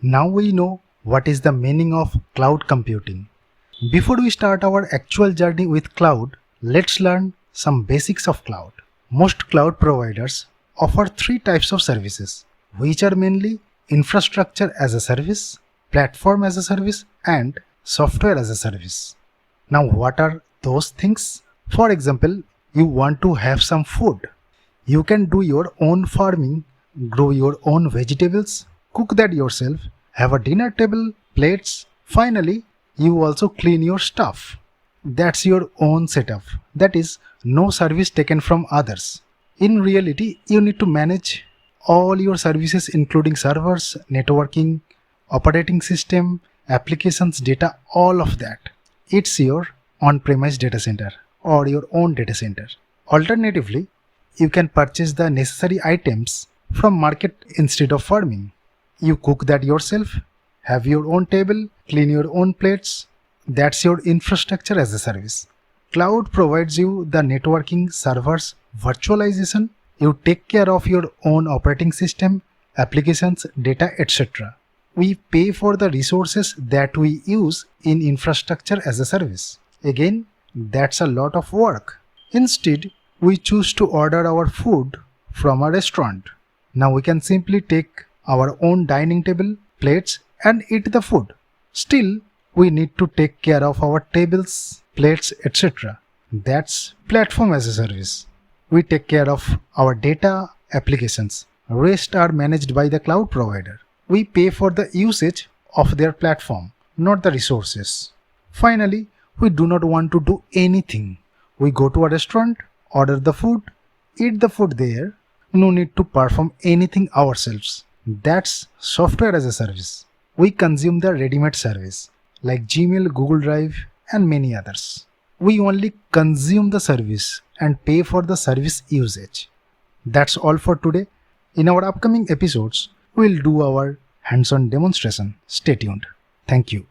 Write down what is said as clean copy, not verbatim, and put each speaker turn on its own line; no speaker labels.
Now we know what is the meaning of cloud computing. Before we start our actual journey with cloud, let's learn some basics of cloud. Most cloud providers offer three types of services, which are mainly infrastructure as a service, platform as a service, and software as a service. Now, what are those things? For example, you want to have some food. You can do your own farming, grow your own vegetables, cook that yourself, have a dinner table, plates. Finally, you also clean your stuff. That's your own setup. That is, no service taken from others. In reality, you need to manage all your services including servers, networking, operating system, applications, data, all of that. It's your on-premise data center or your own data center. Alternatively, you can purchase the necessary items from market instead of farming. You cook that yourself, have your own table, clean your own plates. That's your infrastructure as a service. Cloud provides you the networking, servers, virtualization. You take care of your own operating system, applications, data, etc. We pay for the resources that we use in infrastructure as a service. Again, that's a lot of work. Instead, we choose to order our food from a restaurant. Now we can simply take our own dining table, plates, and eat the food. Still, we need to take care of our tables, plates, etc. That's platform as a service. We take care of our data, applications. Rest are managed by the cloud provider. We pay for the usage of their platform, not the resources. Finally, we do not want to do anything. We go to a restaurant, order the food, eat the food there. No need to perform anything ourselves. That's software as a service. We consume the ready-made service like Gmail, Google Drive, and many others. We only consume the service and pay for the service usage. That's all for today. In our upcoming episodes, we'll do our hands-on demonstration. Stay tuned. Thank you.